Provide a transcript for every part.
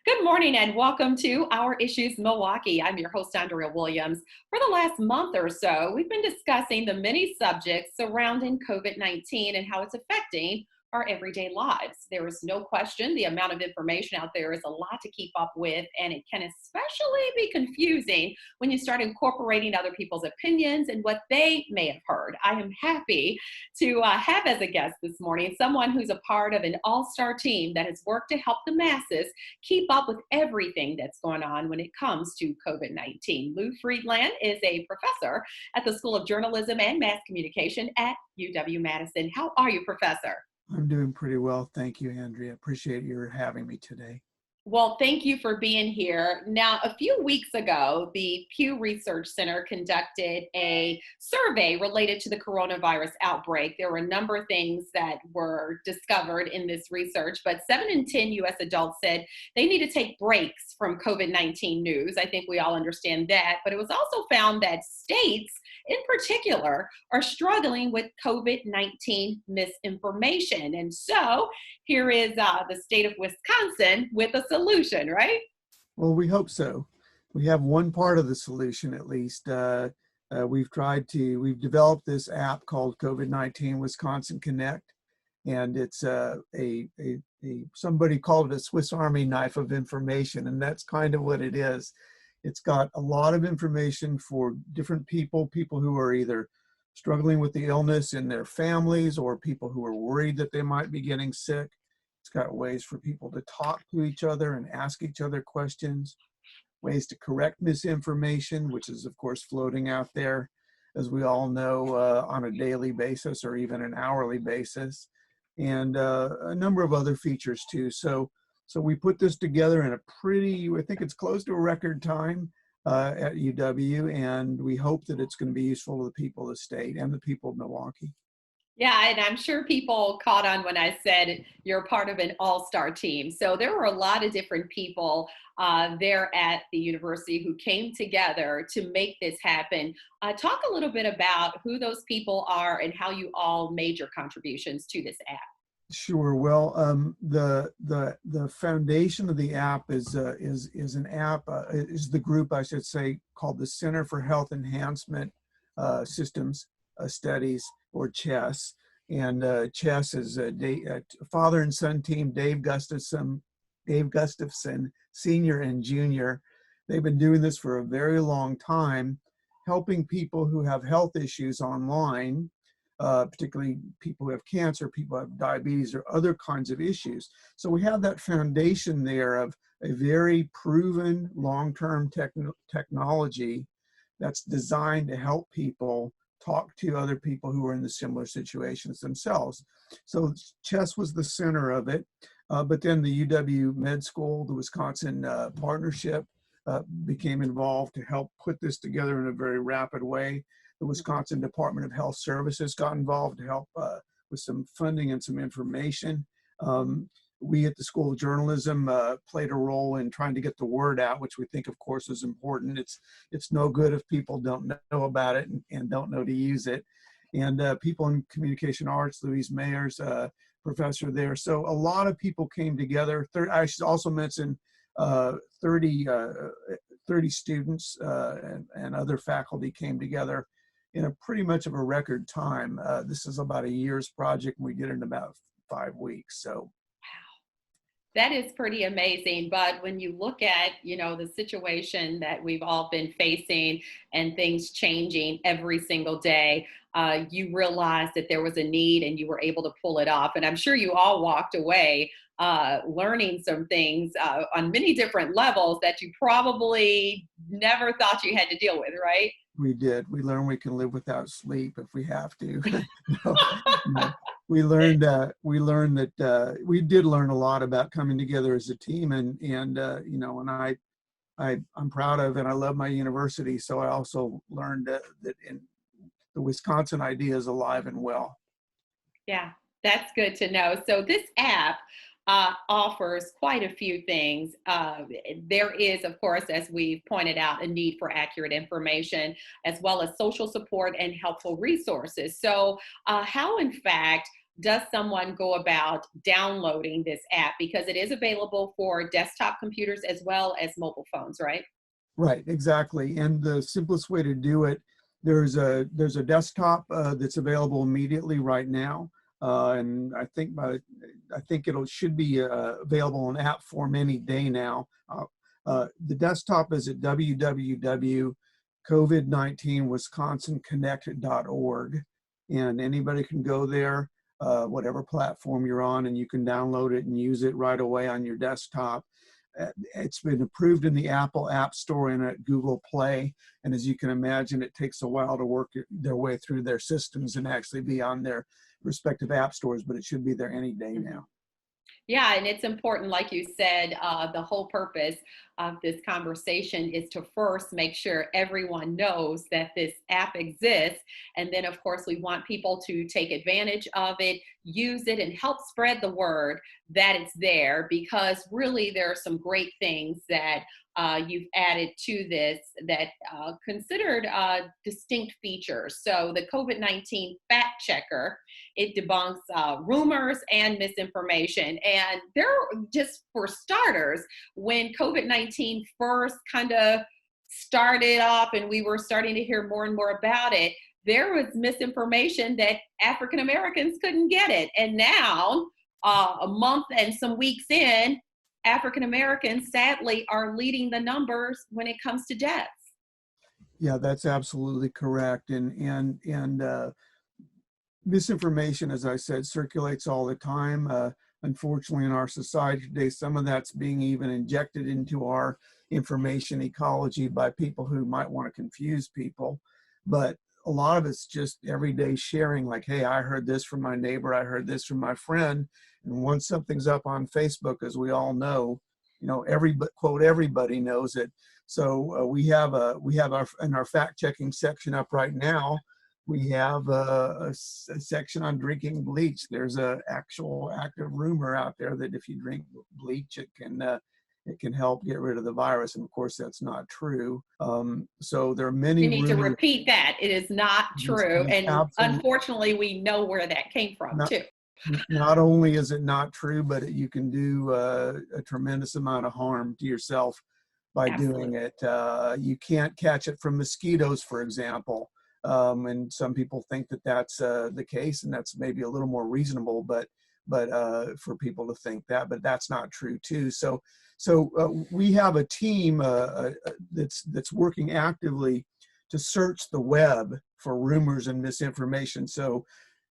Good morning and welcome to Our Issues Milwaukee. I'm your host, Andrea Williams. For the last month or so, we've been discussing the many subjects surrounding COVID-19 and how it's affecting our everyday lives. There is no question the amount of information out there is a lot to keep up with, and it can especially be confusing when you start incorporating other people's opinions and what they may have heard. I am happy to have as a guest this morning someone who's a part of an all-star team that has worked to help the masses keep up with everything that's going on when it comes to COVID-19. Lou Friedland is a professor at the School of Journalism and Mass Communication at UW-Madison. How are you, Professor? I'm doing pretty well. Thank you, Andrea. Appreciate your having me today. Well, thank you for being here. Now, a few weeks ago, the Pew Research Center conducted a survey related to the coronavirus outbreak. There were a number of things that were discovered in this research, but 7 in 10 U.S. adults said they need to take breaks from COVID-19 news. I think we all understand that, but it was also found that states in particular are struggling with COVID-19 misinformation. And so here is the state of Wisconsin with a solution, right? Well, we hope so. We have one part of the solution, at least. We've developed this app called COVID-19 Wisconsin Connect, and it's somebody called it a Swiss Army knife of information, and that's kind of what it is. It's got a lot of information for different people who are either struggling with the illness in their families or people who are worried that they might be getting sick. It's got ways for people to talk to each other and ask each other questions, ways to correct misinformation, which is of course floating out there, as we all know, on a daily basis or even an hourly basis, and a number of other features too. So we put this together in I think it's close to a record time at UW, and we hope that it's going to be useful to the people of the state and the people of Milwaukee. Yeah, and I'm sure people caught on when I said you're part of an all-star team. So there were a lot of different people there at the university who came together to make this happen. Talk a little bit about who those people are and how you all made your contributions to this app. Sure. Well, the foundation of the app is an app is the group, I should say, called the Center for Health Enhancement Systems Studies, or CHESS. And CHESS is a father and son team, Dave Gustafson Senior and Junior. They've been doing this for a very long time, helping people who have health issues online. Particularly people who have cancer, people who have diabetes, or other kinds of issues. So we have that foundation there of a very proven long-term technology that's designed to help people talk to other people who are in the similar situations themselves. So CHESS was the center of it, but then the UW Med School, the Wisconsin partnership, became involved to help put this together in a very rapid way. The Wisconsin Department of Health Services got involved to help with some funding and some information. We at the School of Journalism played a role in trying to get the word out, which we think, of course, is important. It's no good if people don't know about it and don't know to use it. And people in communication arts, Louise Mayer's professor there. So a lot of people came together. I should also mention 30 students and other faculty came together in a pretty much of a record time. This is about a year's project, and we did it in about 5 weeks. So, that is pretty amazing. But when you look at, the situation that we've all been facing and things changing every single day, you realized that there was a need and you were able to pull it off. And I'm sure you all walked away learning some things on many different levels that you probably never thought you had to deal with, right? We did. We learned we can live without sleep if we have to. No. We learned that we did learn a lot about coming together as a team, and I'm proud of and I love my university. So I also learned that in the Wisconsin idea is alive and well. Yeah, that's good to know. So this app offers quite a few things. There is, of course, as we've pointed out, a need for accurate information, as well as social support and helpful resources. So how, in fact, does someone go about downloading this app? Because it is available for desktop computers as well as mobile phones, right? Right, exactly. And the simplest way to do it, there's a desktop that's available immediately right now, and I think it should be available in app form any day now. The desktop is at www.covid19wisconsinconnect.org, and anybody can go there, whatever platform you're on, and you can download it and use it right away on your desktop. It's been approved in the Apple App Store and at Google Play. And as you can imagine, it takes a while to work their way through their systems and actually be on their respective app stores, but it should be there any day now. Yeah, and it's important, like you said, the whole purpose of this conversation is to first make sure everyone knows that this app exists. And then, of course, we want people to take advantage of it, use it, and help spread the word that it's there, because really there are some great things that you've added to this that considered distinct features. So the COVID-19 fact checker, it debunks rumors and misinformation. And there, just for starters, when COVID-19 first kind of started off and we were starting to hear more and more about it, there was misinformation that African Americans couldn't get it. And now, a month and some weeks in, African Americans sadly are leading the numbers when it comes to deaths. Yeah, that's absolutely correct. And misinformation, as I said, circulates all the time. Unfortunately, in our society today, some of that's being even injected into our information ecology by people who might want to confuse people. But a lot of it's just everyday sharing, like, hey, I heard this from my neighbor, I heard this from my friend. And once something's up on Facebook, as we all know, everybody knows it. So we have our in our fact checking section up right now. We have a section on drinking bleach. There's a actual active rumor out there that if you drink bleach, it can help get rid of the virus. And of course, that's not true. So there are many You need to rumors. repeat that. It is not true. And Absolutely. unfortunately, we know where that came from too. Not only is it not true, but you can do a tremendous amount of harm to yourself by doing it. You can't catch it from mosquitoes, for example. And some people think that that's the case, and that's maybe a little more reasonable, but for people to think that, but that's not true too. So we have a team that's working actively to search the web for rumors and misinformation. So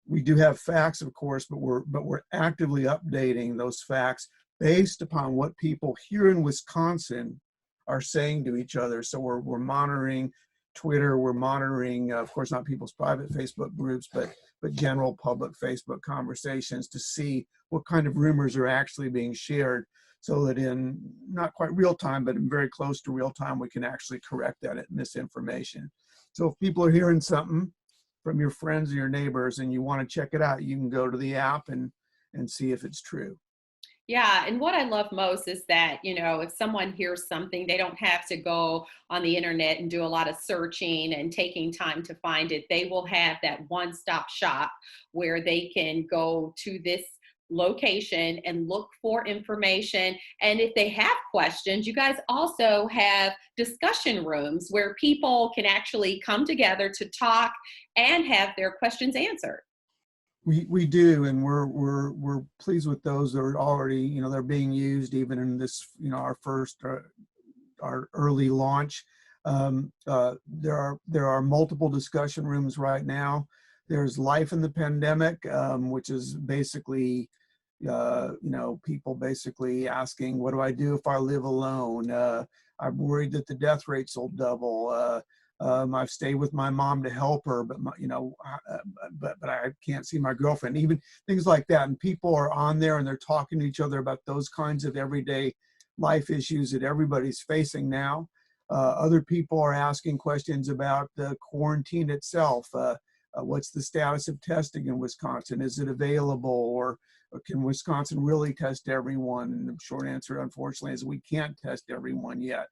we do have facts, of course, but we're actively updating those facts based upon what people here in Wisconsin are saying to each other. So we're monitoring Twitter, we're monitoring, of course, not people's private Facebook groups, but general public Facebook conversations to see what kind of rumors are actually being shared, so that in not quite real time, but in very close to real time, we can actually correct that misinformation. So if people are hearing something from your friends or your neighbors and you want to check it out, you can go to the app and see if it's true. Yeah, and what I love most is that, if someone hears something, they don't have to go on the internet and do a lot of searching and taking time to find it. They will have that one-stop shop where they can go to this location and look for information. And if they have questions, you guys also have discussion rooms where people can actually come together to talk and have their questions answered. We do, and we're pleased with those that are already, they're being used even in this, our first, our early launch. There are multiple discussion rooms right now. There's Life in the Pandemic, which is basically, people basically asking, what do I do if I live alone? I'm worried that the death rates will double. I've stayed with my mom to help her, but but I can't see my girlfriend. Even things like that, and people are on there and they're talking to each other about those kinds of everyday life issues that everybody's facing now. Other people are asking questions about the quarantine itself. What's the status of testing in Wisconsin? Is it available, or can Wisconsin really test everyone? And the short answer, unfortunately, is we can't test everyone yet.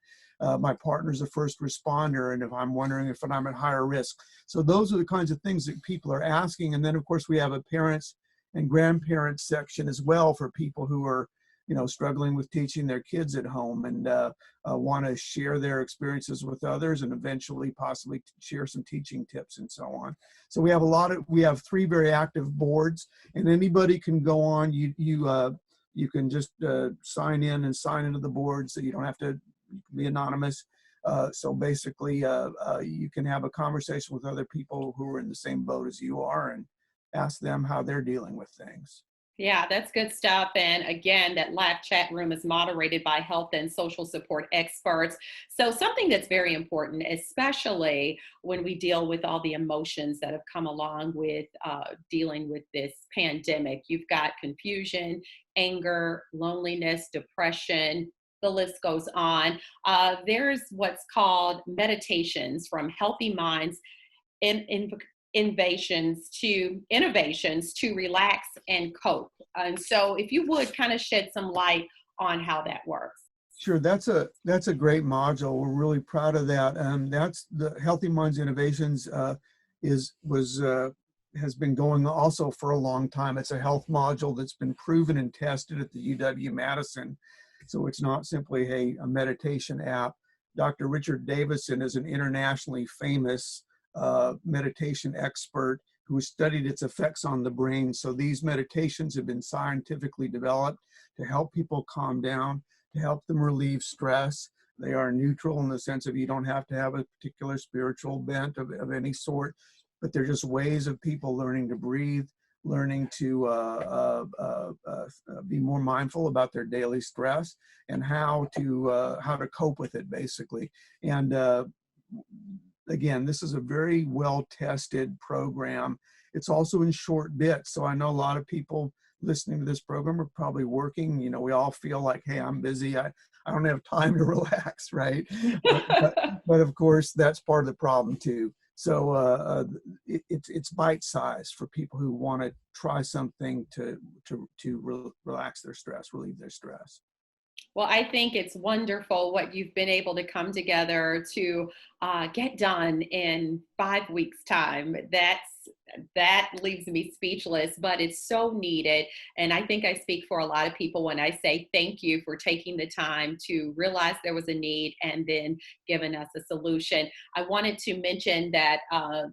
My partner's a first responder, and if I'm wondering if I'm at higher risk. So those are the kinds of things that people are asking. And then, of course, we have a parents and grandparents section as well for people who are, struggling with teaching their kids at home and want to share their experiences with others and eventually possibly share some teaching tips and so on. So we have 3 very active boards, and anybody can go on. You can just sign in and sign into the board, so you don't have to be anonymous. So basically, you can have a conversation with other people who are in the same boat as you are and ask them how they're dealing with things. Yeah, that's good stuff. And again, that live chat room is moderated by health and social support experts. So something that's very important, especially when we deal with all the emotions that have come along with dealing with this pandemic. You've got confusion, anger, loneliness, depression. The list goes on. There's what's called meditations from healthy minds in innovations to relax and cope. And so if you would kind of shed some light on how that works. Sure, that's a great module. We're really proud of that. That's the Healthy Minds Innovations has been going also for a long time. It's a health module that's been proven and tested at the UW-Madison. So it's not simply a meditation app. Dr. Richard Davison is an internationally famous meditation expert who has studied its effects on the brain. So these meditations have been scientifically developed to help people calm down, to help them relieve stress. They are neutral in the sense of you don't have to have a particular spiritual bent of any sort, but they're just ways of people learning to breathe, learning to be more mindful about their daily stress and how to cope with it, basically. And again, this is a very well-tested program. It's also in short bits. So I know a lot of people listening to this program are probably working. We all feel like, hey, I'm busy. I don't have time to relax, right? but of course, that's part of the problem too. So it's bite-sized for people who want to try something to relax their stress, relieve their stress. Well, I think it's wonderful what you've been able to come together to get done in 5 weeks' time. That leaves me speechless, but it's so needed. And I think I speak for a lot of people when I say thank you for taking the time to realize there was a need and then giving us a solution. I wanted to mention that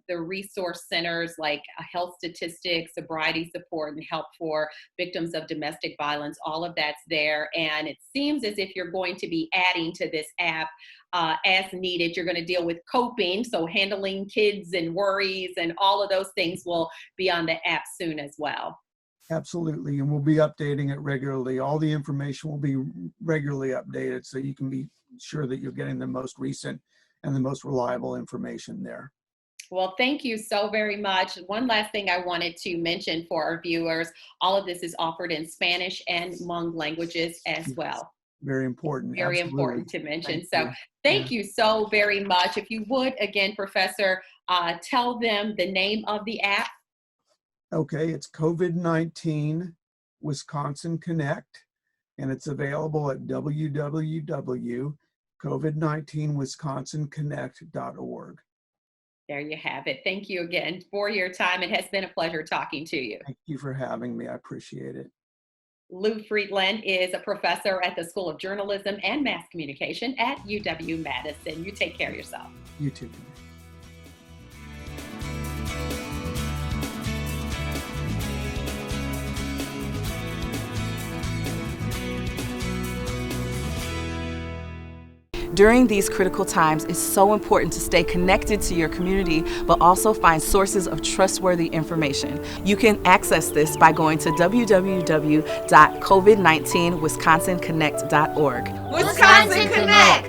the resource centers like health statistics, sobriety support, and help for victims of domestic violence, all of that's there. And it seems as if you're going to be adding to this app as needed. You're going to deal with coping, so handling kids and worries and all of those things will be on the app soon as well. Absolutely, and we'll be updating it regularly. All the information will be regularly updated, so you can be sure that you're getting the most recent and the most reliable information there. Well, thank you so very much. One last thing I wanted to mention for our viewers, all of this is offered in Spanish and Hmong languages as well. Very important. Very Absolutely. important to mention. Thank you so very much. If you would, again, Professor, tell them the name of the app. Okay, it's COVID-19 Wisconsin Connect, and it's available at www.covid19wisconsinconnect.org. There you have it. Thank you again for your time. It has been a pleasure talking to you. Thank you for having me. I appreciate it. Lewis Friedland is a professor at the School of Journalism and Mass Communication at UW-Madison. You take care of yourself. You too. During these critical times, it's so important to stay connected to your community, but also find sources of trustworthy information. You can access this by going to www.covid19wisconsinconnect.org. Wisconsin Connect!